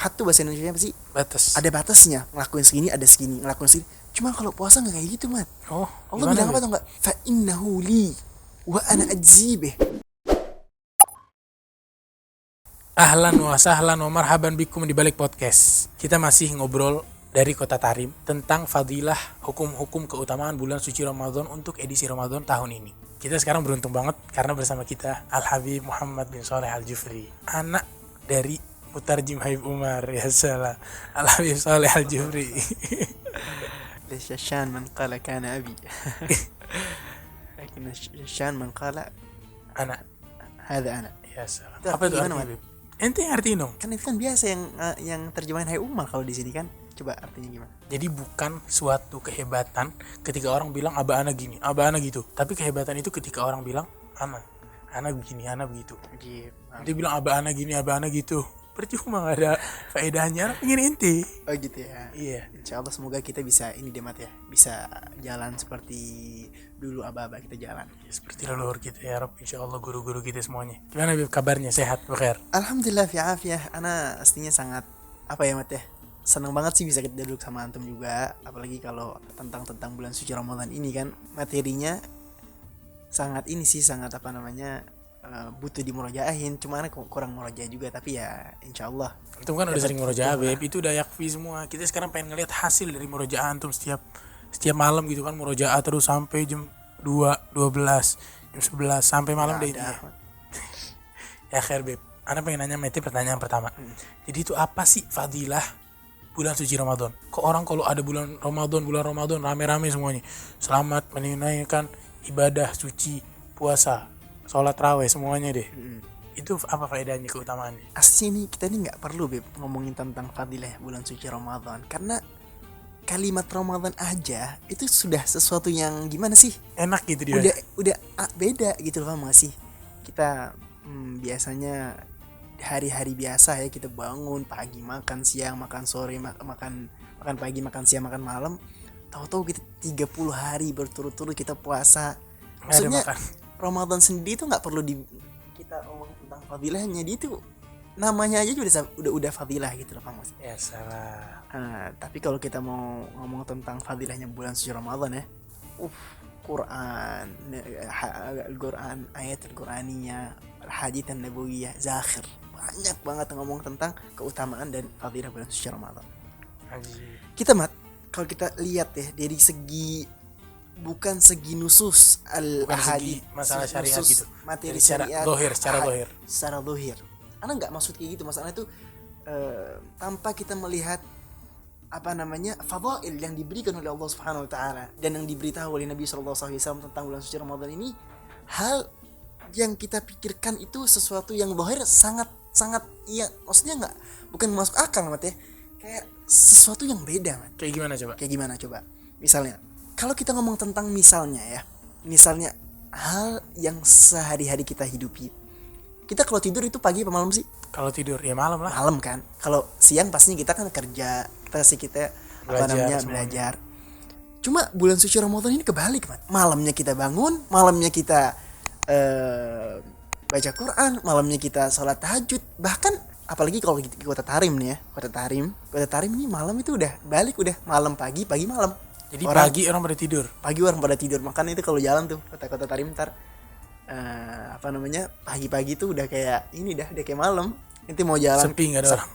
Had tuh bahasa Indonesia apa sih? Batas. Ada batasnya, ngelakuin segini ada segini, ngelakuin segini. Cuma kalau puasa nggak kayak gitu, Mat. Oh, Allah gimana, bilang apa Beb? tau nggak? Fa innahu li wa ana ajzi bih. Ahlan wa sahlan wa marhaban bikum di balik podcast. Kita masih ngobrol dari Kota Tarim tentang fadilah hukum-hukum keutamaan bulan suci Ramadan untuk edisi Ramadan tahun ini. Kita sekarang beruntung banget karena bersama kita Al-Habib Muhammad bin Shaleh Al-Jufri, anak dari Mutarjim Habib Umar. Ya salah, Al-Habib Shaleh Al-Jufri. Syashan man qala kana abi. Lakin syashan man qala Anak. hadha ana. Ya salah. Itu Apa itu artinya gimana, artinya, Beb? Ente yang artiin dong. Kan itu kan biasa yang terjemahan Hai Umar kalau di sini kan. Coba artinya gimana? Jadi bukan suatu kehebatan ketika orang bilang aba ana gini, aba ana gitu. Tapi kehebatan itu ketika orang bilang ana begini, ana begitu. Gitu. Dia bilang aba ana gini, aba ana gitu. Percuma gak ada faedahnya, orang pengen inti. Oh gitu ya. Iya. Insya Allah semoga kita bisa ini deh Mat ya, bisa jalan seperti dulu aba-aba kita jalan. Ya, seperti leluhur kita ya Rob, insya Allah guru-guru kita semuanya. Gimana Beb kabarnya, sehat, bekhair? Alhamdulillah fi afiyah. Ana aslinya sangat apa ya Mat ya, senang banget sih bisa kita duduk sama antum juga, apalagi kalau tentang bulan suci Ramadan ini kan materinya sangat ini sih, sangat apa namanya, butuh dimurajaahin. Cuma ana kurang murajaah juga, tapi ya insyaallah Antum kan udah dapat sering murojaah hikmah. Beb, itu udah yakfi semua. Kita sekarang pengen ngeliat hasil dari murojaah antum setiap malam gitu kan, murojaah terus sampai jam 12, jam 11 sampai malam deh Ada. intinya. Ya khair Beb, ana pengen nanya Meti pertanyaan pertama. Jadi itu apa sih fadilah bulan suci Ramadan? Kok orang kalau ada bulan Ramadan rame-rame semuanya selamat menunaikan ibadah suci, puasa, sholat raweh semuanya deh. Itu apa faedahnya, keutamaannya? Asli ini kita ini nggak perlu Beb ngomongin tentang fadilah bulan suci Ramadan, karena kalimat Ramadan aja itu sudah sesuatu yang gimana sih, Enak gitu dia. udah beda gitu loh, paham gak sih? Kita biasanya hari-hari biasa ya, kita bangun pagi makan siang makan sore makan pagi makan siang makan malam, tahu-tahu kita 30 hari berturut-turut kita puasa. Nggak ada Maksudnya makan. Ramadan sendiri itu nggak perlu kita omongin tentang fadilahnya, dia itu namanya aja udah fadilah gitu loh, paham gak sih? Ya salah. Tapi kalau kita mau ngomong tentang fadilahnya bulan suci Ramadan ya, Quran, Al-Quran, ayat Al-Quraniyah, Al-Hadits An-Nabawiyah, Zakhir, banyak banget ngomong tentang keutamaan dan fadilah bulan suci Ramadan. Haji. Kita kalau kita lihat ya dari segi, bukan segi nusus Bukan segi al-ahadits, masalah syariat gitu. materi Dari secara syariat, zahir, secara zahir. secara zahir. Ana nggak maksud kayak gitu, masalahnya itu tanpa kita melihat apa namanya fadail yang diberikan oleh Allah Subhanahu wa taala dan yang diberitahu oleh Nabi sallallahu alaihi wasallam tentang bulan suci Ramadan ini, hal yang kita pikirkan itu sesuatu yang zahir sangat iya, maksudnya nggak, bukan masuk akal Mat ya, kayak sesuatu yang beda Mat. Kayak gimana coba? Kayak gimana coba? Misalnya, kalau kita ngomong tentang misalnya misalnya hal yang sehari-hari kita hidupi. Kita kalau tidur itu pagi apa malam sih? Kalau tidur ya malam lah. Malam kan. Kalau siang pastinya kita kan kerja, kita belajar. Cuma bulan suci Ramadan ini kebalik, Mat. Malamnya kita bangun, malamnya kita baca Quran, malamnya kita sholat tahajud. Bahkan apalagi kalau di Kota Tarim nih ya, Kota Tarim ini malam itu udah balik, udah malam pagi malam. Jadi pagi orang pada tidur. Pagi orang pada tidur. Makanya itu kalau jalan tuh kota Tarim ntar apa namanya, pagi-pagi tuh udah kayak ini udah kayak malam. Nanti mau jalan Sepi, nggak ada orang.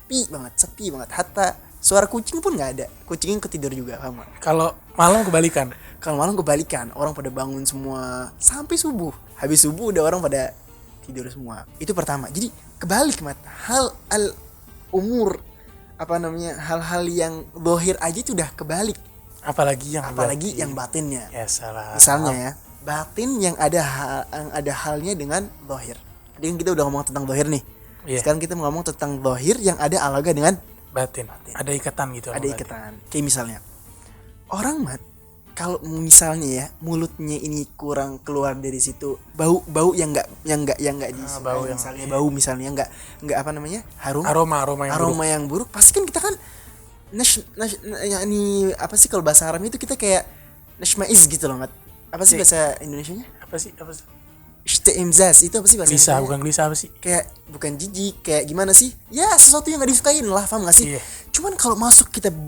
Sepi banget. Hatta suara kucing pun nggak ada. Kucingnya ketidur juga, paham gak? Kalau malam kebalikan. Kalau malam kebalikan, orang pada bangun semua sampai subuh. Habis subuh udah orang pada tidur semua. Itu pertama. Jadi kebalik, Mat. Umur apa namanya, hal-hal yang zahir aja itu udah kebalik. Apalagi yang batinnya. Ya salah. Misalnya ya, batin yang ada halnya dengan zahir. Jadi kan kita udah ngomong tentang zahir nih. Iya. Sekarang kita mau ngomong tentang zahir yang ada alaga dengan Batin. Ada ikatan gitu. ada ikatan. Kayak misalnya orang Mat, kalau misalnya ya mulutnya ini kurang keluar dari situ bau yang enggak bau yang misalnya bau misalnya enggak apa namanya, aroma yang buruk, pasti kan kita kan ini apa sih kalau bahasa Arab itu kita kayak nashmaiz gitu loh, Mat. Apa sih bahasa Indonesianya? Apa sih? Istimzaz itu apa sih bahasa Gelisah, Indonesia? bukan gelisah apa sih? Kayak bukan jijik, kayak gimana sih? Ya sesuatu yang gak disukain lah, paham gak sih? Iya. Cuman kalau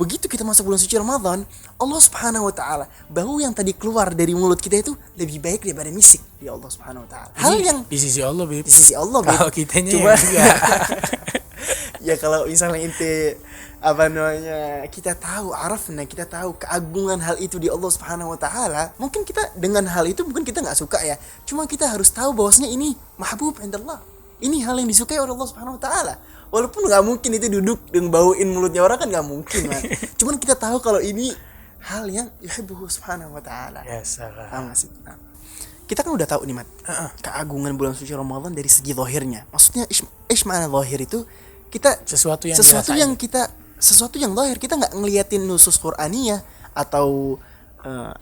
begitu kita masuk bulan suci Ramadan, Allah Subhanahu wa taala, bau yang tadi keluar dari mulut kita itu lebih baik daripada misik di Allah Subhanahu wa taala. Hal yang Di sisi Allah, Beb. di sisi Allah, Beb. Kalau kitanya Cuma ya enggak. ya kalau misalnya ente apa namanya, kita tahu arafna, kita tahu keagungan hal itu di Allah Subhanahu wa taala, mungkin kita dengan hal itu mungkin kita nggak suka ya, cuma kita harus tahu bahwasanya ini mahbub indallah, ini hal yang disukai oleh Allah Subhanahu wa taala, walaupun nggak mungkin itu duduk dan bauin mulutnya orang kan nggak mungkin man. Cuman kita tahu kalau ini hal yang yuhibbuhu Subhanahu wa taala. Ya salah. Paham nggak sih? Nah, kita kan udah tahu nih Mat, keagungan bulan suci Ramadan dari segi zahirnya. Maksudnya ish ma'ana zahir itu kita Sesuatu yang sesuatu yang zahir, kita nggak ngeliatin nusus Qur'aniyah atau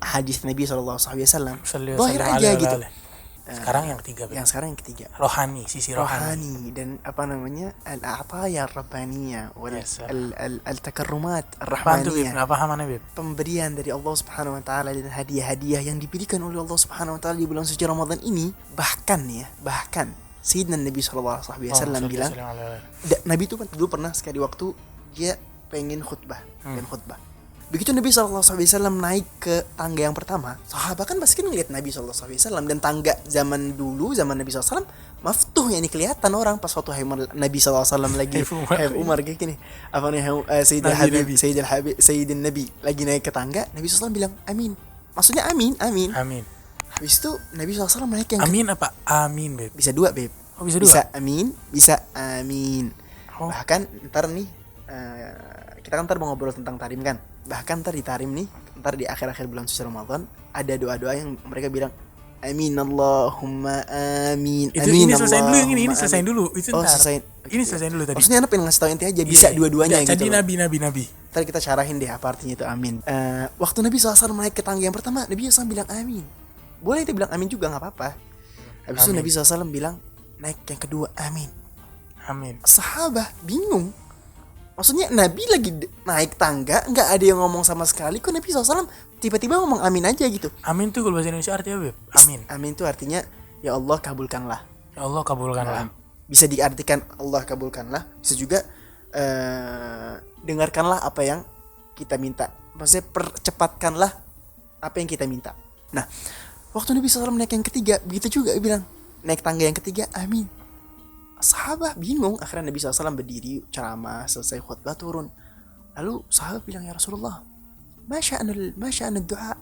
hadis Nabi sallallahu alaihi wasallam. Zahir aja gitu. Sekarang yang ketiga, Beb. Yang sekarang yang ketiga. Rohani, sisi rohani. Rohani dan apa namanya? Al-a'taya ar-rabbaniyah wal Yes, sir. al-takarrumat Apaan tuh, Beb? ar-rahmaniyah. Nggak paham aneh, Beb. Pemberian dari Allah Subhanahu wa taala dan hadiah-hadiah yang diberikan oleh Allah Subhanahu wa taala di bulan suci Ramadan ini, bahkan Sayyidina Nabi sallallahu alaihi wasallam bilang, Nabi itu dulu pernah sekali waktu dia pengen khutbah. Begitu Nabi SAW naik ke tangga yang pertama, sahabat kan pasti kan ngeliat Nabi SAW, dan tangga zaman Nabi SAW maftuh, ya ini kelihatan orang pas waktu Nabi SAW lagi Umar kayak gini, apa nih Sayyidin Nabi lagi naik ke tangga, Nabi SAW bilang amin, maksudnya amin. Habis itu Nabi SAW naik yang Amin apa? Amin, Beb. bisa dua, Beb. Oh, bisa dua. Bisa amin. Oh. Bahkan ntar nih kita kan ntar mau ngobrol tentang tarim kan. Bahkan ntar di tarim nih, ntar di akhir-akhir bulan suci Ramadan ada doa-doa yang mereka bilang amin Allahumma amin. Itu amin, ini selesai dulu, yang ini Allahumma selesai amin. dulu. Itu Oh, ntar. selesai. Ini selesai dulu tadi. Maksudnya anak pengen ngasih tau ente aja bisa Iya. dua-duanya Nggak, gitu. jadi loh. nabi. Ntar kita syarahin deh apa artinya itu amin. Waktu Nabi SAW naik ke tangga yang pertama, Nabi SAW bilang amin. Boleh itu bilang amin juga nggak apa-apa. Habis itu Amin. Nabi SAW bilang naik yang kedua amin. Amin. Sahabat bingung. Maksudnya Nabi lagi naik tangga, nggak ada yang ngomong sama sekali, kok Nabi SAW tiba-tiba ngomong amin aja gitu. Amin tuh kalau bahasa Indonesia artinya, Beb. Amin. Amin itu artinya ya Allah kabulkanlah. Ya Allah kabulkanlah. Bisa diartikan Allah kabulkanlah, bisa juga dengarkanlah apa yang kita minta. Maksudnya percepatkanlah apa yang kita minta. Nah, waktu Nabi SAW naik yang ketiga, begitu juga bilang naik tangga yang ketiga, amin. Sahabat bingung, akhirnya Nabi SAW berdiri ceramah, selesai khutbah turun. Lalu sahabat bilang, ya Rasulullah, masya'anul doa,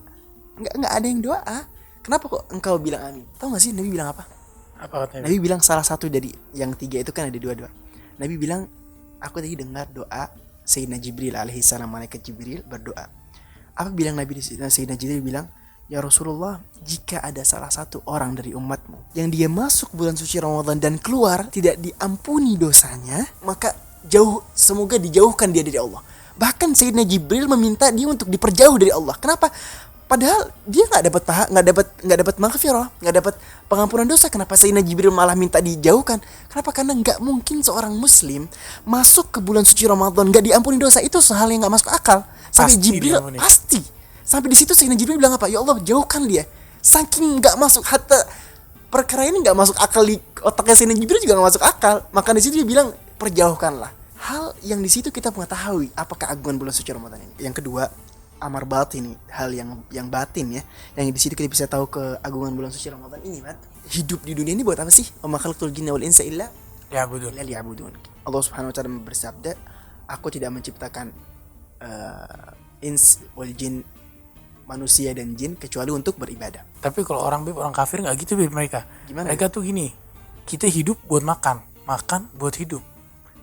nggak ada yang doa. Kenapa kok engkau bilang amin? Tahu nggak sih Nabi bilang apa? Apa katanya? Nabi bilang salah satu dari yang tiga itu kan ada dua. Nabi bilang, aku tadi dengar doa Sayyidina Jibril alaihissalam, malaikat Jibril berdoa. Apa bilang Nabi Sayyidina Jibril bilang, ya Rasulullah, jika ada salah satu orang dari umatmu yang dia masuk bulan suci Ramadan dan keluar tidak diampuni dosanya, maka semoga dijauhkan dia dari Allah. Bahkan Sayyidina Jibril meminta dia untuk diperjauh dari Allah. Kenapa? Padahal dia nggak dapat maghfirah, nggak dapat pengampunan dosa. Kenapa Sayyidina Jibril malah minta dijauhkan? Kenapa? Karena nggak mungkin seorang Muslim masuk ke bulan suci Ramadan nggak diampuni dosa, itu hal yang nggak masuk akal. Sampai Pasti Jibril diampuni. pasti. Sampai di situ Sayyidina Jibril bilang apa? Ya Allah, jauhkan dia. Saking nggak masuk, hatta perkara ini nggak masuk akal di otaknya Sayyidina Jibril juga nggak masuk akal. Maka di situ dia bilang perjauhkanlah. Hal yang di situ kita mengetahui apa keagungan bulan suci Ramadan ini. Yang kedua, amar batin, hal yang batin ya. Yang di situ kita bisa tahu keagungan bulan suci Ramadan ini, Mat. Hidup di dunia ini buat apa sih? Wa ma khalaqtul jinna wal insa illa liya'budun. Allah Subhanahu wa taala bersabda, aku tidak menciptakan ins wal jin, manusia dan jin, kecuali untuk beribadah. Tapi kalau orang kafir nggak gitu, Beb, mereka. Gimana? Mereka tuh gini, kita hidup buat makan buat hidup.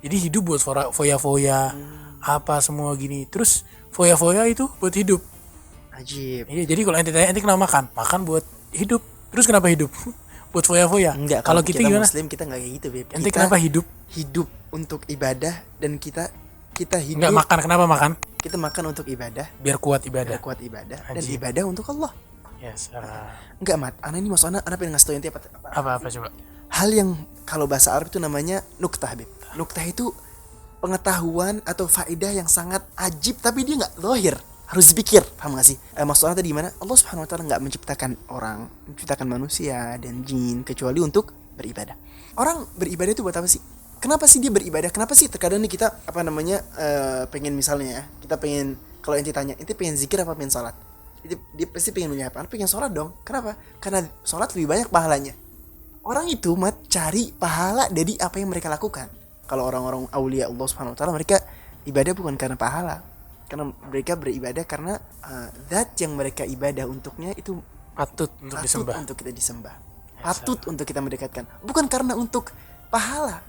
Jadi hidup buat foya-foya, apa semua gini. Terus foya-foya itu buat hidup. Ajib. Iya, jadi kalau ente kenapa makan buat hidup. Terus kenapa hidup? Buat foya-foya. Enggak, Kalau kita gimana? Muslim kita enggak kayak gitu, Beb. Ente Kita kenapa hidup? hidup untuk ibadah, dan kita hidup. Enggak makan, kenapa makan? Kita makan untuk ibadah, Biar kuat ibadah. biar kuat ibadah, dan Ajib. ibadah untuk Allah. Yes. Enggak, Mat. Ini maksudnya pengen ngasih tau ente apa? Apa coba? Hal yang kalau bahasa Arab itu namanya nuktah, Beb. Nuktah itu pengetahuan atau faedah yang sangat ajib tapi dia nggak zahir. harus dipikir, paham gak sih? Maksudnya tadi gimana? Allah Subhanahu wa taala enggak menciptakan manusia dan jin kecuali untuk beribadah. Orang beribadah itu buat apa sih? Kenapa sih dia beribadah? Kenapa sih terkadang nih kita pengen misalnya ya, kita pengen, kalau ente tanya, ente pengen zikir apa pengen salat? Dia pasti pengen milih apa? Pengen salat dong. Kenapa? Karena salat lebih banyak pahalanya. Orang itu cari pahala dari apa yang mereka lakukan. Kalau orang-orang aulia Allah Subhanahu wa taala, mereka ibadah bukan karena pahala. Karena mereka beribadah karena zat yang mereka ibadah untuknya itu Patut untuk disembah. Untuk kita disembah. Patut untuk kita mendekatkan. Bukan karena untuk pahala.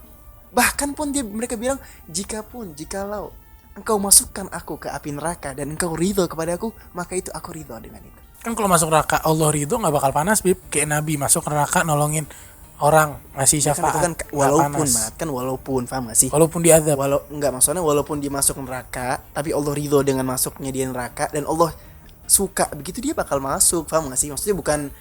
Bahkan pun mereka bilang, jikalau engkau masukkan aku ke api neraka dan engkau ridho kepada aku, maka itu aku ridho dengan itu. Kan kalau masuk neraka Allah ridho nggak bakal panas, Bib. Kayak Nabi masuk neraka nolongin orang, ngasih syafaat. Kan walaupun paham gak sih? Walaupun diazab. Maksudnya walaupun dia masuk neraka, tapi Allah ridho dengan masuknya dia neraka dan Allah suka begitu, dia bakal masuk, paham gak sih? Maksudnya bukan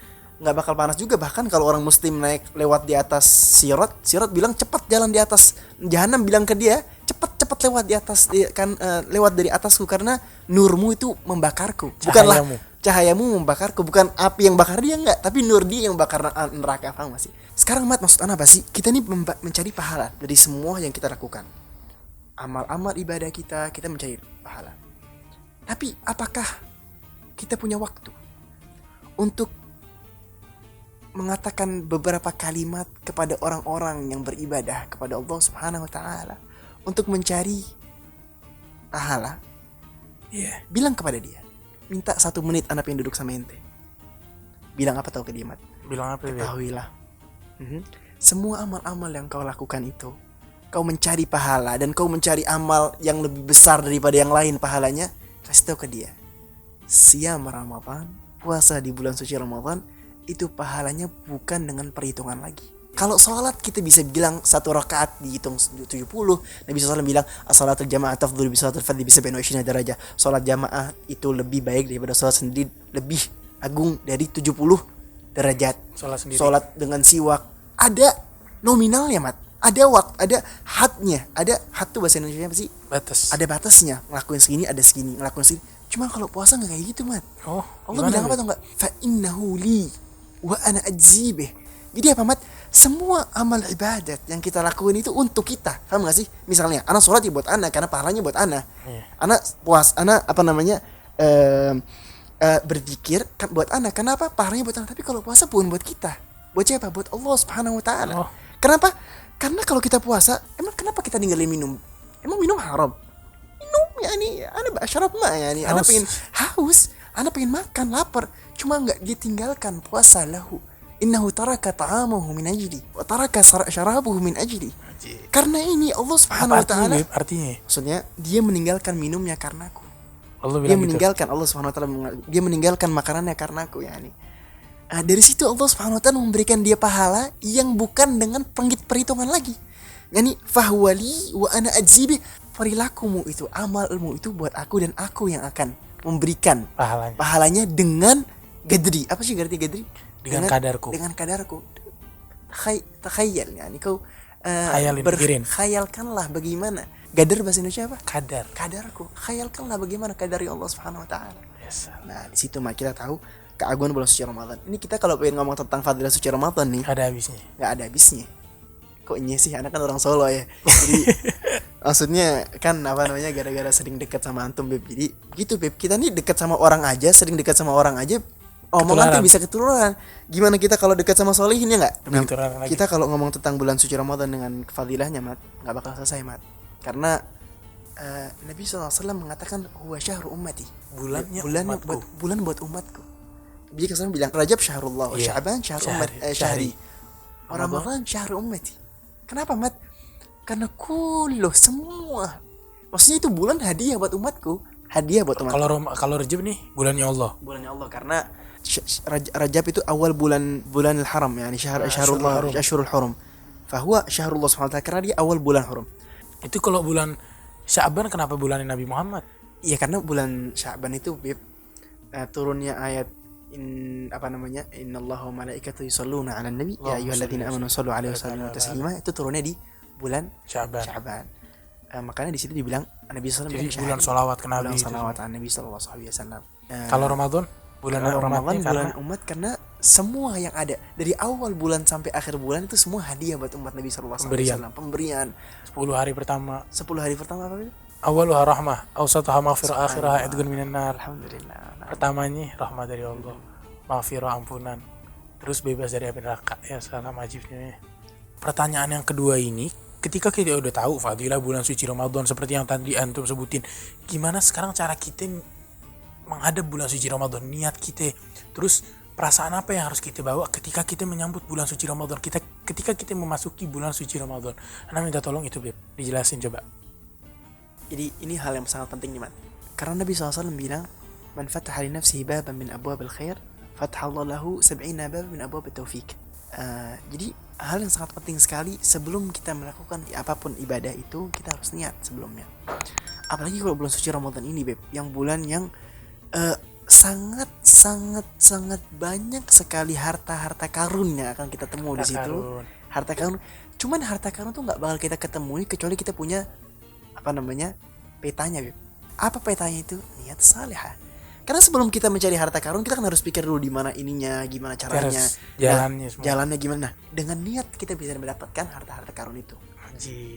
nggak bakal panas juga. Bahkan kalau orang muslim naik lewat di atas sirat bilang cepat jalan di atas, jahanam bilang ke dia cepat lewat di atas, lewat dari atasku karena nurmu itu membakarku. Bukanlah cahayamu membakarku, bukan api yang bakar dia, enggak, tapi nur dia yang bakar neraka, paham gak sih? Sekarang maksud apa sih? Kita ini mencari pahala dari semua yang kita lakukan. Amal-amal ibadah kita mencari pahala. Tapi apakah kita punya waktu untuk mengatakan beberapa kalimat kepada orang-orang yang beribadah kepada Allah Subhanahu wa taala untuk mencari pahala? Iya. Bilang kepada dia, minta 1 menit anak pengen duduk sama ente. Bilang apa tahu ke dia, Mat? Bilang apa ya? Ketahuilah, semua amal-amal yang kau lakukan itu, kau mencari pahala dan kau mencari amal yang lebih besar daripada yang lain pahalanya, kasih tahu ke dia. Siam Ramadan, puasa di bulan suci Ramadan, itu pahalanya bukan dengan perhitungan lagi. Kalau sholat kita bisa bilang 1 rakaat dihitung 70. Nabi SAW bilang as-salatul jamaah tafdhulu bi salatil fardhi bi 27 derajat. Sholat jamaah itu lebih baik daripada sholat sendiri, lebih agung dari 70 derajat. Sholat dengan siwak ada nominalnya, Mat. Ada ada hadnya. Ada had tuh bahasa Indonesia apa sih? Batas. Ada batasnya. Ngelakuin segini ada segini, ngelakuin segini. Cuma kalau puasa enggak kayak gitu, Mat. Oh, Allah bilang apa tuh enggak? Fa innahu li wa ana ajzi bih. Jadi apa, Mat? Semua amal ibadat yang kita lakuin itu untuk kita. Paham gak sih? Misalnya anak sholat ya buat anak karena pahalanya buat anak. Anak berzikir kan buat anak. Kenapa? Pahalanya buat anak. Tapi kalau puasa pun buat kita. Buat siapa? Buat Allah Subhanahu wa taala. Kenapa? Karena kalau kita puasa, emang kenapa kita ninggalin minum? Emang minum haram? Minum yani ana ba'syarab ma yani. Ana pengen haus, ana pengen makan, lapar. Cuma enggak dia tinggalkan puasa lahu. Innahu taraka ta'amahu min ajli wa taraka syarabuhu min ajli. Karena ini Allah Subhanahu wa taala. Artinya maksudnya dia meninggalkan minumnya karenaku. Dia meninggalkan Allah Subhanahu wa taala, dia meninggalkan makanannya karenaku yani. Dari situ Allah Subhanahu wa taala memberikan dia pahala yang bukan dengan perhitungan lagi. Yani fahwali wa ana ajzibi, perilakumu itu, amalmu itu buat aku dan aku yang akan memberikan pahalanya dengan gadri. Apa sih arti gadri? Dengan kadarku. Takhayal yani kau khayalkanlah bagaimana. Gadar bahasa Indonesia apa? Kadarku. Khayalkanlah bagaimana kadari Allah Subhanahu wa taala. Yes. Nah, di situ mah kita tahu keagungan bulan suci Ramadan. Ini kita kalau pengen ngomong tentang fadilah suci Ramadan nih, enggak ada habisnya. Kok ini sih, anak kan orang Solo ya. Jadi maksudnya kan gara-gara sering dekat sama antum, Beb. Jadi gitu, Beb. Kita nih dekat sama orang aja, sering dekat sama orang aja. Omongan tuh bisa ketularan. Gimana kita kalau dekat sama solihin ya enggak? Kita kalau ngomong tentang bulan suci Ramadan dengan fadilahnya, Mat, enggak bakal selesai, Mat. Karena Nabi SAW mengatakan huwa syahru ummati. Bulan buat umatku. Jadi kesan bilang Rajab syahrullah, Sya'ban syahri. Ramadan syahru ummati. Kenapa, Mat? Karena semua. Maksudnya itu bulan hadiah buat umatku. Kalau Rajab nih bulannya Allah karena Rajab itu awal bulan al-haram yani syahrullah asyhurul hurum. Fahuwa syahrullah subhanahu wa ta'ala karena dia awal bulan haram. Itu kalau bulan Sya'ban kenapa bulan Nabi Muhammad? Iya karena bulan Sya'ban itu turunnya ayat innallaha wa malaikatahu yusholluna 'alan nabi ya ayyuhalladzina amanu shallu 'alaihi wa sallimu taslima, itu turunnya di bulan Sya'ban. Makanya di situ dibilang Nabi SAW Jadi bilang bulan syahri. sholawat ke Nabi Bulan itu. sholawat an Nabi SAW. Kalau Ramadan bulan Kalau umatnya Ramadan karena bulan umat karena semua yang ada dari awal bulan sampai akhir bulan itu semua hadiah buat umat Nabi SAW. Pemberian 10 hari pertama. 10 hari pertama apa itu? Awaluha rahmah, awsatuha maghfirah, akhiraha idgun minan nar. Alhamdulillah. Nah, Pertamanya rahmat dari Allah, maghfirah ampunan, terus bebas dari api neraka. Ya salam ajibnya. Pertanyaan yang kedua ini, ketika kita udah tahu fadilah bulan suci Ramadan seperti yang tadi antum sebutin, gimana sekarang cara kita menghadap bulan suci Ramadan, niat kita, terus perasaan apa yang harus kita bawa ketika kita menyambut bulan suci Ramadan, ketika kita memasuki bulan suci Ramadan. Anda minta tolong itu Beb, dijelasin coba. jadi ini hal yang sangat penting nih, man. Karena Nabi SAW bilang, "Man fataha li nafsihi baban min abwabil khair, fataha Allah lahu 70 baban min abwabil taufiq." Jadi hal yang sangat penting sekali sebelum kita melakukan apapun ibadah itu, kita harus niat sebelumnya. Apalagi kalau bulan suci Ramadan ini, Beb, yang bulan yang sangat banyak sekali harta karun yang akan kita temui di situ. Harta karun. Cuman harta karun tuh nggak bakal kita ketemui kecuali kita punya petanya, Beb. Apa petanya itu? Niat salihah. Karena sebelum kita mencari harta karun, kita kan harus pikir dulu di mana ininya, gimana caranya, jalannya, jalannya gimana. Dengan niat kita bisa mendapatkan harta karun itu.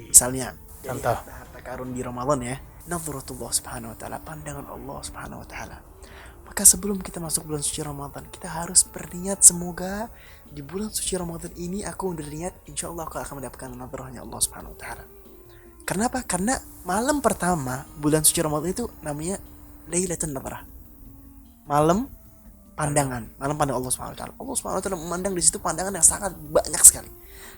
Misalnya, contoh harta karun di Ramadan ya, nadhratullah subhanahu wa ta'ala, pandangan Allah subhanahu wa ta'ala. Maka sebelum kita masuk bulan suci Ramadan, kita harus berniat semoga di bulan suci Ramadan ini aku berniat insyaallah aku akan mendapatkan nadhrahnya Allah subhanahu wa ta'ala. Kenapa? Karena malam pertama bulan suci Ramadan itu namanya Lailatul Nadhrah. Malam pandangan Allah Subhanahu wa taala. Allah Subhanahu wa taala memandang di situ pandangan yang sangat banyak sekali.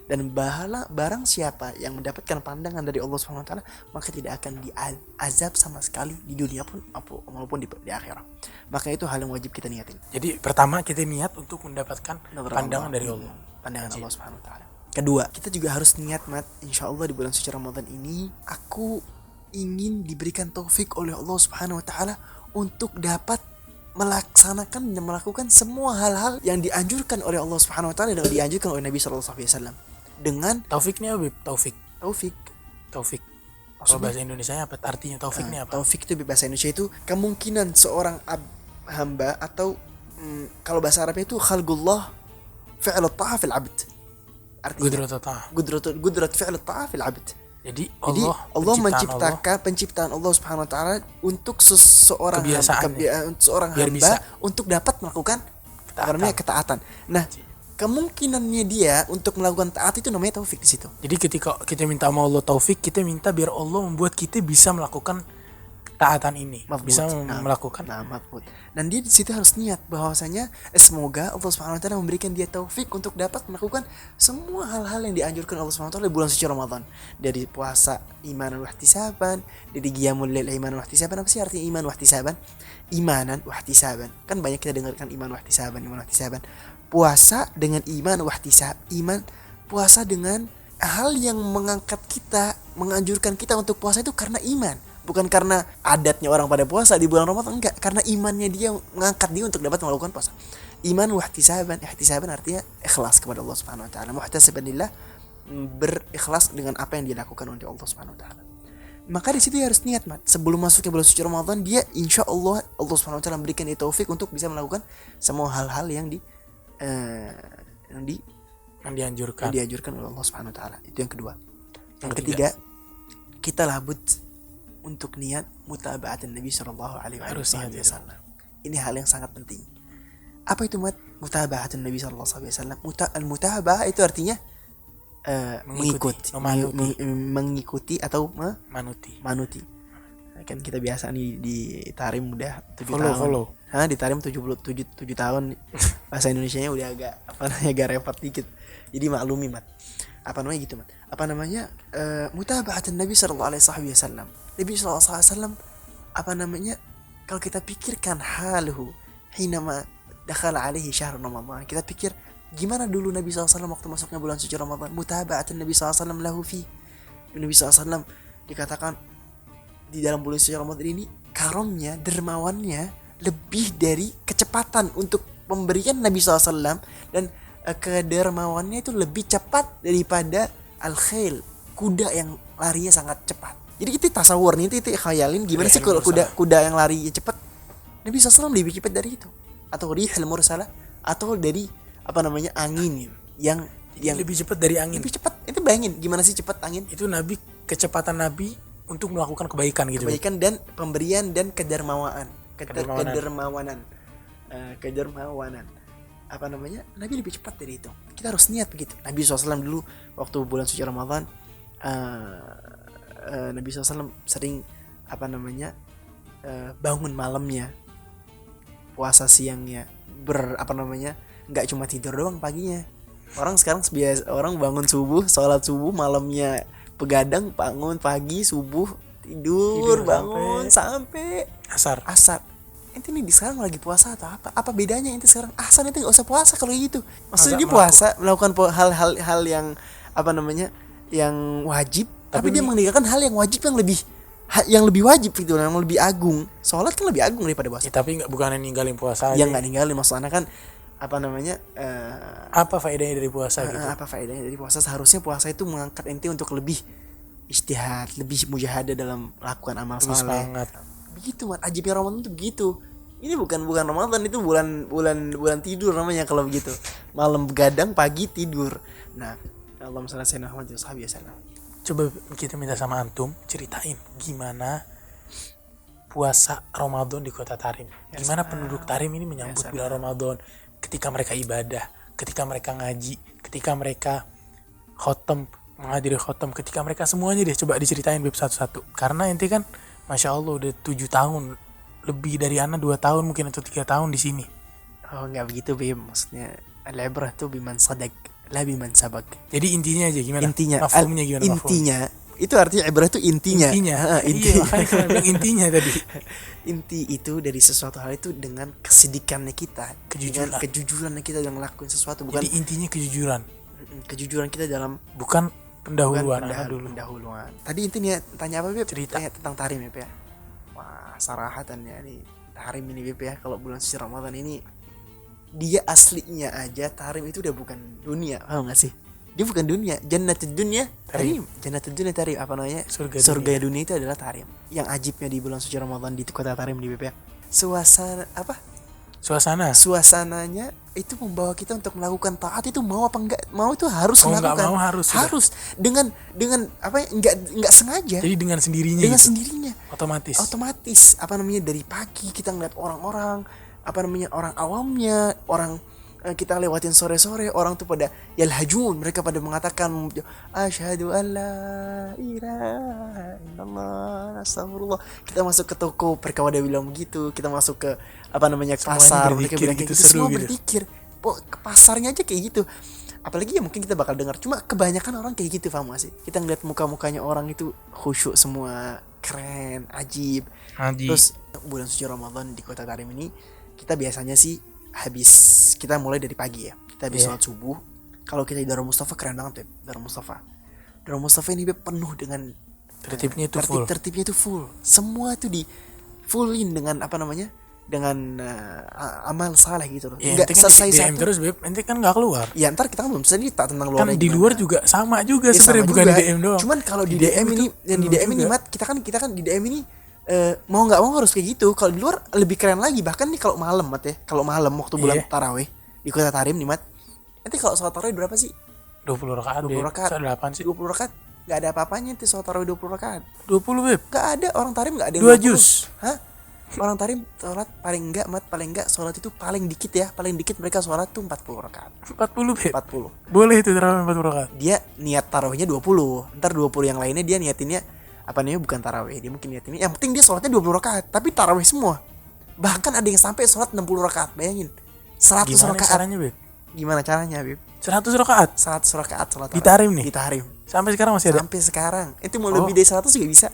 Dan barang siapa yang mendapatkan pandangan dari Allah Subhanahu wa taala, maka tidak akan diazab sama sekali di dunia pun maupun di akhirat. Maka itu hal yang wajib kita niatin. Jadi pertama kita niat untuk mendapatkan pandangan dari Allah. Pandangan Allah Subhanahu wa taala. Kedua, kita juga harus niat, Mat, insyaallah di bulan suci Ramadan ini aku ingin diberikan taufik oleh Allah Subhanahu wa taala untuk dapat melaksanakan dan melakukan semua hal-hal yang dianjurkan oleh Allah Subhanahu wa taala dan dianjurkan oleh Nabi sallallahu alaihi wasallam. Dengan taufiknya Beb, taufik. Kalau bahasa Indonesianya apa artinya taufiknya apa? Taufik itu bahasa Indonesia itu kemungkinan seorang hamba atau kalau bahasa Arabnya itu khalqullah fi'l ta'ah fil 'abd. Artinya Qudrat fi'l ta'ah fil 'abd. Jadi Allah menciptakan penciptaan Allah Subhanahu wa taala untuk seorang hamba untuk dapat melakukan ketaatan. Nah, kemungkinannya dia untuk melakukan taat itu namanya taufik di situ. Jadi ketika kita minta sama Allah taufik, kita minta biar Allah membuat kita bisa melakukan ketaatan ini, bisa melakukan. Dan dia di situ harus niat bahwasanya semoga Allah Subhanahu wa taala memberikan dia taufik untuk dapat melakukan semua hal-hal yang dianjurkan Allah Subhanahu wa taala di bulan suci Ramadan. Dari puasa imanan wa ihtisaban, dari qiyamul lail imanan wa ihtisaban. Apa sih artinya iman wa ihtisaban? Imanan wa ihtisaban. Kan banyak kita dengarkan iman wa ihtisaban. Puasa dengan iman wa ihtisab. Puasa dengan hal yang menganjurkan kita untuk puasa itu karena iman. Bukan karena adatnya orang pada puasa di bulan Ramadan, enggak, karena imannya dia mengangkat dia untuk dapat melakukan puasa. Iman wa ihtisaban artinya ikhlas kepada Allah Subhanahu wa taala. Muhtasiban lillah, berikhlas dengan apa yang dia lakukan untuk Allah Subhanahu wa taala. Maka di situ dia harus niat, Mat. Sebelum masuknya bulan suci Ramadan, dia insyaallah Allah Subhanahu wa taala memberikan dia taufik untuk bisa melakukan semua hal-hal yang dianjurkan oleh Allah Subhanahu wa taala. Itu yang kedua. Yang ketiga, kita labud untuk niat mutaba'atan Nabi sallallahu alaihi wasallam. Ini hal yang sangat penting. Apa itu mutaba'atan Nabi sallallahu alaihi wasallam? Al-mutaba'ah itu artinya mengikuti atau manuti. Kan kita biasa nih di Tarim udah 7 tahun. Di Tarim 7 tahun. Bahasa Indonesianya udah agak repot dikit. Jadi maklumi, Mat. Mutaba'atan Nabi sallallahu alaihi wasallam. Nabi sallallahu alaihi wasallam kalau kita pikirkan haluhu hinama dakhala alaihi syahr Ramadan, kita pikir gimana dulu Nabi sallallahu alaihi wasallam waktu masuknya bulan suci Ramadan. Mutaba'atan Nabi sallallahu alaihi wasallam lahu fi. Nabi sallallahu alaihi wasallam dikatakan di dalam bulan suci Ramadan ini karamnya, dermawannya lebih dari kecepatan untuk pemberian Nabi sallallahu alaihi wasallam, dan kedermawannya itu lebih cepat daripada al-khail, kuda yang larinya sangat cepat. Jadi kita tasawur nih, itu khayalin gimana sih kalau kuda yang lari cepat. Nabi SAW lebih cepat dari itu. Atau rihal mursalah, atau dari apa namanya angin yang lebih cepat dari angin. Lebih cepat. Itu bayangin gimana sih cepat angin? Itu Nabi, kecepatan Nabi untuk melakukan kebaikan gitu. Kebaikan dan pemberian dan kedermawanan. Kedermawanan. Apa namanya? Nabi lebih cepat dari itu. Kita harus niat begitu. Nabi SAW dulu waktu bulan suci Ramadan, Nabi SAW sering apa namanya bangun malamnya, puasa siangnya, nggak cuma tidur doang paginya. Orang sekarang orang bangun subuh, sholat subuh, malamnya begadang, bangun pagi subuh, tidur bangun sampai asar. Ente nih sekarang lagi puasa atau apa? Apa bedanya ente sekarang? Ahsan ente nggak usah puasa kalau gitu. Maksudnya dia puasa melakukan hal yang apa namanya yang wajib, tapi dia meninggalkan hal yang wajib yang lebih wajib gitu, yang lebih agung. Sholat kan lebih agung daripada puasa. Tapi bukan ninggalin puasa. Yang nggak ninggalin, maksudnya kan apa namanya? Apa faedahnya dari puasa gitu? Apa faedahnya dari puasa? Seharusnya puasa itu mengangkat ente untuk lebih ijtihad, lebih mujahadah dalam melakukan amal saleh. Begitu mat, ajibnya Ramadan itu begitu. Ini bukan Ramadan, itu bulan tidur namanya kalau begitu. Malam begadang, pagi tidur. Nah, Allahumma shalli ala sayyidina Muhammad wa sahbihi wasallam. Coba kita minta sama antum ceritain gimana puasa Ramadan di kota Tarim. Gimana penduduk Tarim ini menyambut bulan Ramadan, ketika mereka ibadah, ketika mereka ngaji, ketika mereka khotam, menghadiri khotam, ketika mereka semuanya deh coba diceritain Beb satu-satu. Karena ente kan Masya Allah udah 7 tahun, lebih dari Ana 2 tahun mungkin atau 3 tahun di sini. Oh enggak begitu Beb, maksudnya al-ibrah tuh biman sadak, la biman sabak. Jadi intinya aja gimana? Mafhumnya gimana? Intinya itu artinya ibrah itu intinya. Intinya. Iya, makanya kan bilang intinya tadi. Inti itu dari sesuatu hal itu dengan kesedikannya kita, kejujurannya kita dalam ngelakuin sesuatu, bukan. Jadi intinya kejujuran kita dalam bukan pendahuluan. Tadi intinya tanya apa Beb? Cerita tentang Tarim ya Beb ya. Wah, sarahatannya nih Tarim ini Beb ya, kalau bulan suci Ramadan ini dia aslinya aja Tarim itu udah bukan dunia, paham gak sih? Dia bukan dunia, jannatud dunya Tarim. Jannatud dunya Tarim, apa namanya? Surga dunia itu adalah Tarim. Yang ajibnya di bulan suci Ramadan di kota Tarim di Beb ya. Suasananya itu membawa kita untuk melakukan taat, itu mau apa enggak mau itu harus melakukan. Harus dengan apa enggak sengaja. Jadi dengan sendirinya. Otomatis apa namanya, dari pagi kita ngeliat orang-orang apa namanya, orang awamnya, orang kita lewatin sore-sore, orang tuh pada yalhajun, mereka pada mengatakan asyhadu alla ilaha illallah astagfirullah. Kita masuk ke toko, mereka pada bilang begitu. Kita masuk ke apa namanya pasar, mereka bilang gitu, semua berzikir. Ke pasarnya aja kayak gitu. Apalagi ya mungkin kita bakal dengar, cuma kebanyakan orang kayak gitu, paham gak sih? Kita ngeliat muka-mukanya orang itu khusyuk semua, keren, ajib. Terus bulan suci Ramadan di kota Tarim ini kita biasanya sih kita mulai dari pagi ya. Kita habis sholat subuh. Kalau kita di Darul Mustafa keren banget ya. Darul Mustafa ini penuh dengan tertibnya itu full. Semua itu di fullin dengan apa namanya, dengan amal saleh gitu loh. Enggak selesai di DM terus Beb, nanti kan nggak keluar. Ya ntar kita kan belum cerita tentang luar. Kan di luar juga sama juga sebenarnya, bukan di DM doang. Cuman kalau di DM ini, yang di DM ini Mat, kita kan di DM ini mau nggak mau harus kayak gitu. Kalau di luar lebih keren lagi. Bahkan nih kalau malam Mat ya, kalau malam waktu bulan tarawih di kota Tarim nih Mat, nanti kalau sholat tarawih berapa sih? 20 rakaat. 20 rakaat. 8 sih. 20 rakaat. Gak ada apa-apanya nanti sholat tarawih 20 rakaat. 20 Beb. Gak ada, orang Tarim gak ada 2 juz. Hah? Orang Tarim sholat paling enggak sholat itu paling dikit ya. Paling dikit mereka sholat tuh 40 rakaat. 40 Beb. 40. Boleh itu tarawih 40 rakaat. Dia niat tarawihnya 20. Ntar 20 yang lainnya dia niatinnya apa namanya, bukan tarawih, dia mungkin niatinnya, yang penting dia sholatnya 20 rakaat tapi tarawih semua. Bahkan ada yang sampai sholat 60 rakaat, bayangin 100 rakaat. Gimana caranya Beb? 100 rakaat? 100 rakaat sholat di Tarim nih? Di Tarim. Sampai sekarang masih ada? Sampai sekarang. Itu mau lebih dari 100 juga bisa.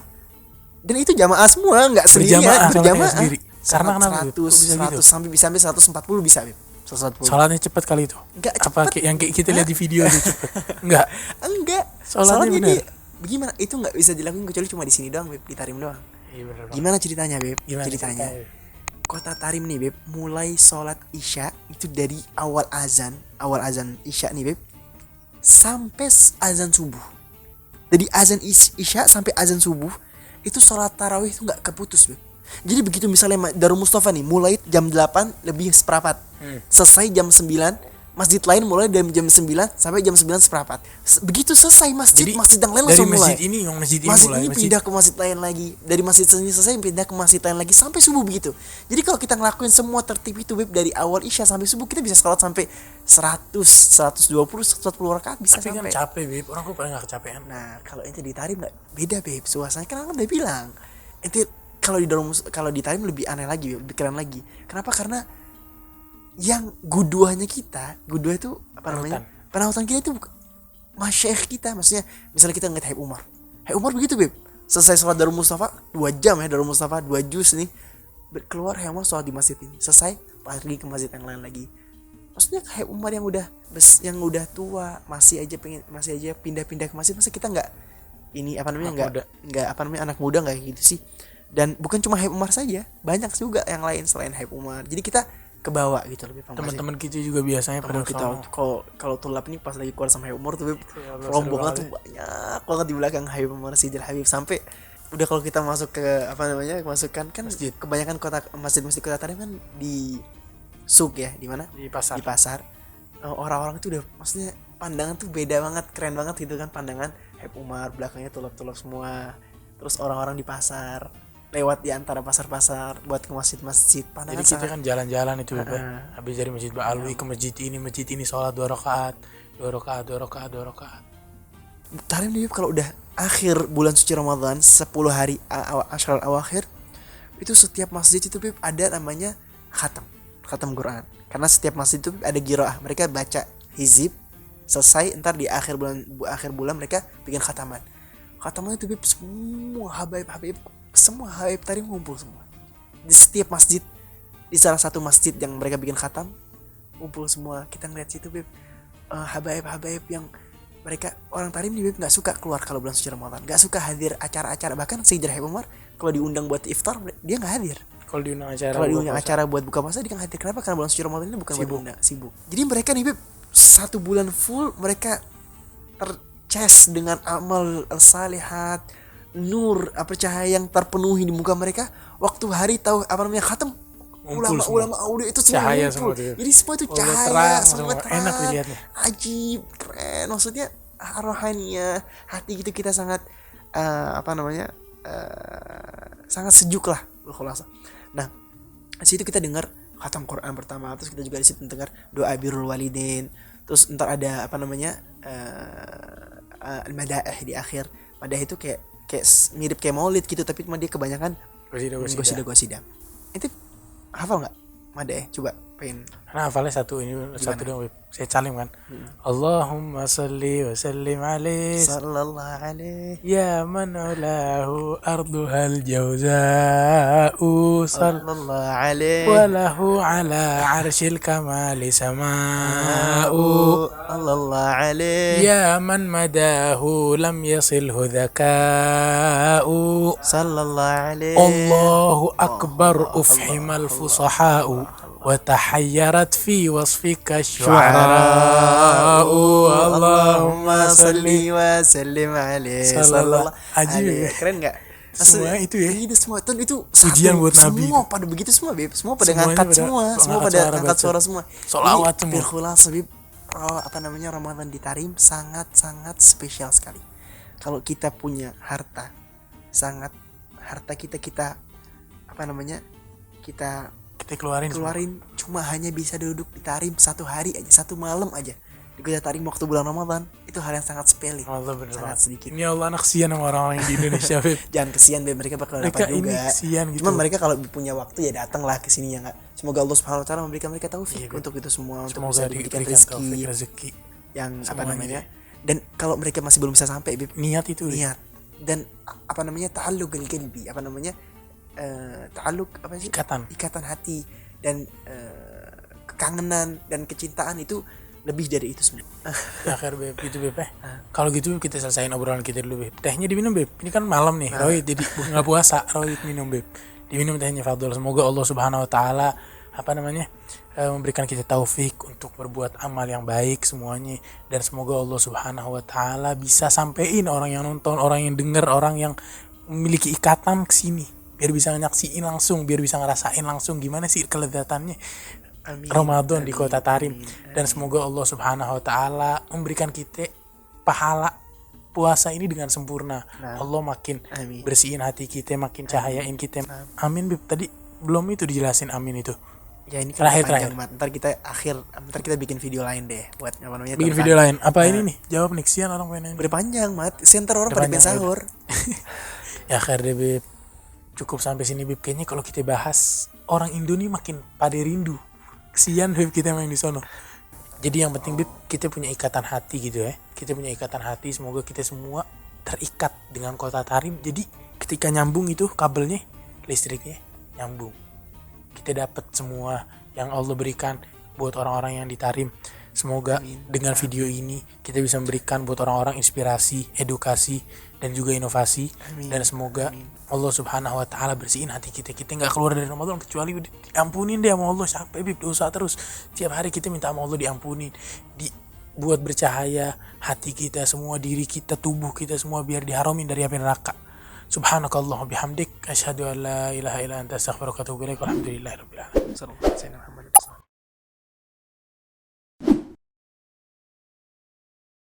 Dan itu jamaah semua, enggak sendirian, berjamaah. Karena kenapa 100 sampai 140 bisa Beb. 140. Sholatnya cepet kali itu? Enggak cepet. Apa yang kayak kita lihat di video itu cepet? Enggak. Sholatnya benar. Bagaimana? Itu nggak bisa dilakukan kecuali cuma di sini doang Beb, di Tarim doang. Gimana ceritanya Beb? Ceritanya kota Tarim nih Beb, mulai sholat isya itu dari awal azan isya nih Beb, sampai azan subuh. Dari azan isya sampai azan subuh itu sholat tarawih itu nggak keputus, Beb. Jadi begitu misalnya Darul Mustafa nih mulai jam 8 lebih seperempat, selesai jam 9, masjid lain mulai dari jam 9 sampai jam 9 seperempat. Begitu selesai masjid yang lain dari langsung masjid mulai. ini yang masjid ini Masjid mulai ini pindah ke masjid lain lagi. Dari masjid ini selesai pindah ke masjid lain lagi sampai subuh begitu. Jadi kalau kita ngelakuin semua tertib itu, Beb, dari awal Isya sampai subuh, kita bisa sholat sampai 100, 120, 140 rakaat bisa tapi sampai. kan capek, Beb. Orang kok pada nggak kecapean. Nah, kalau ente di Tarim nggak beda, Beb. Suasananya kan aku udah bilang. Ente kalau di Tarim lebih aneh lagi, Beb, lebih keren lagi. Kenapa? Karena yang gudua itu apa namanya? Penautan kita itu masyaikh kita, maksudnya misalnya kita ngeliat Habib Umar begitu, Beb. Selesai sholat Darul Mustafa 2 jam ya, Darul Mustafa 2 juz nih. Keluar Habib Umar sholat di masjid ini. Selesai pergi ke masjid yang lain lagi. Maksudnya Habib Umar yang udah tua masih aja pindah-pindah ke masjid, masa kita nggak ini apa namanya nggak apa namanya anak muda nggak gitu sih. Dan bukan cuma Habib Umar saja, banyak juga yang lain selain Habib Umar. Jadi kita kebawa gitu lebih teman-teman kita juga biasanya pada kita kalau tulap nih pas lagi keluar sama Habib Umar tuh, rombongan tuh banyak banget di belakang Habib Umar Sidil Habib, sampai udah kalau kita masuk ke apa namanya masukkan kan masjid. Kebanyakan masjid kota Tarim kan di suk ya, di mana di pasar. Orang-orang itu udah maksudnya pandangan tuh beda banget, keren banget gitu kan pandangan Habib Umar, belakangnya tulap-tulap semua, terus orang-orang di pasar lewat di antara pasar-pasar buat ke masjid-masjid. Jadi kita kan jalan-jalan itu, habis dari masjid Ba'alwi ke masjid ini sholat 2 rakaat. Tarim nih kalau udah akhir bulan suci Ramadan 10 hari Ashrul Awakhir, itu setiap masjid itu, Beb, ada namanya khatam Quran. Karena setiap masjid itu ada qiraah, mereka baca hizib selesai, ntar di akhir bulan mereka bikin khataman itu, Beb. Semua Habaib Tarim ngumpul semua di setiap masjid, di salah satu masjid yang mereka bikin khatam, ngumpul semua. Kita ngeliat situ, Beb, Habaib yang mereka orang Tarim nih, Beb, nggak suka keluar kalau bulan suci Ramadan, nggak suka hadir acara-acara. Bahkan Sayyidina Habib Umar kalau diundang buat iftar dia nggak hadir. Kalau diundang acara buat buka puasa dia nggak hadir. Kenapa? Karena bulan suci Ramadan ini bukan sibuk. Jadi mereka nih, Beb, 1 bulan full mereka terces dengan amal salihat, nur cahaya yang terpenuhi di muka mereka. Waktu hari tahu apa namanya khatam, ulama aulia itu semua cahaya ngumpul. Jadi semua itu cahaya, semua terang, enak dilihatnya, ajib, keren. Maksudnya rohaninya hati gitu kita sangat sangat sejuk lah khulasa. Nah, di situ kita dengar khatam Quran pertama, terus kita juga di situ dengar doa birrul walidain, terus ntar ada apa namanya al-madaih di akhir. Madaih itu kayak mirip kayak maulid gitu, tapi cuma dia kebanyakan gosida. Itu hafal nggak Madaih? Coba pengen. Karena hafalnya satu dong, saya calim kan. Allahumma salli wa sallim alaihi sallallahu alaihi ya man ulahu arduhal jawza'u sallallahu alaihi wa lahu ala arshil kamali sama'u sallallahu alaihi ya man madahu lam yasilhu dhaka'u sallallahu alaihi Allahu akbar ufhimal fusaha'u wa tahayyarat fi wasfika syu'ara'u Allahumma salli wa sallim alaihi sallallahu alaihi. Keren enggak? Semua itu ya. Itu semua itu pujian buat Nabi. Semua pada begitu semua, Beb. Semua pada ngangkat semua pada angkat suara semua. Sholawat semua. Berkhulas, Beb. Ramadan di Tarim sangat-sangat spesial sekali. Kalau kita punya harta kita keluarin cuma hanya bisa duduk di Tarim 1 hari aja, 1 malam aja di Kota Tarim waktu bulan Ramadan, itu hal yang sangat sepele, sangat sedikit. Ini Allah anak kesian sama orang-orang di Indonesia, Beb. Jangan kesian, Beb, mereka bakal dapat juga. Gitu. Cuma mereka kalau punya waktu ya datanglah ke sini ya enggak. Semoga Allah Subhanahu wa taala memberikan mereka taufik untuk itu semua, untuk bisa diberikan rezeki yang dan kalau mereka masih belum bisa sampai, Beb, niat dan ta'alluq qalbi, ikatan hati dan kekangenan dan kecintaan itu lebih dari itu semua. Akhir, Beb, gitu, Beb. Kalau gitu kita selesaiin obrolan kita dulu, Beb. Tehnya diminum, Beb. Ini kan malam nih, Rohit, jadi enggak puasa, Rohit minum, Beb. Diminum tehnya, fadhol. Semoga Allah Subhanahu wa taala memberikan kita taufik untuk berbuat amal yang baik semuanya, dan semoga Allah Subhanahu wa taala bisa sampein orang yang nonton, orang yang dengar, orang yang memiliki ikatan ke sini, biar bisa nyaksiin langsung, biar bisa ngerasain langsung gimana sih kelezatannya Ramadan di Kota Tarim. Dan semoga Allah Subhanahu wa taala memberikan kita pahala puasa ini dengan sempurna. Allah makin bersihin hati kita, makin cahayain kita. Amin. Bib, tadi belum itu dijelasin amin itu. Ya ini kan terakhir. Ntar kita bikin video lain deh buat apa namanya? Bikin video lain. Apa ini nih? Jawab nih, kesian orang pengen. Berpanjang, Mat. Center orang pada pengen sahur. Ya akhir deh, Bib. Cukup sampai sini, Bib. Kayaknya kalau kita bahas orang Indo nih makin pada rindu. Kesian, Bib, kita main di sono. Jadi yang penting, Bib, kita punya ikatan hati gitu ya. Kita punya ikatan hati, semoga kita semua terikat dengan Kota Tarim. Jadi ketika nyambung itu kabelnya, listriknya nyambung. Kita dapat semua yang Allah berikan buat orang-orang yang di Tarim. Semoga dengan video ini kita bisa memberikan buat orang-orang inspirasi, edukasi, dan juga inovasi. Dan semoga Allah Subhanahu wa taala bersihin hati kita. Kita gak keluar dari Ramadan kecuali diampunin deh sama Allah. Sampai Bib dosa terus. Tiap hari kita minta sama Allah diampunin, buat bercahaya hati kita, semua diri kita, tubuh kita semua biar diharomin dari api neraka. Subhanakallah bihamdik asyhadu an la ilaha illa anta astaghfiruka wa atubu ilaik. Walhamdulillahirabbil alamin.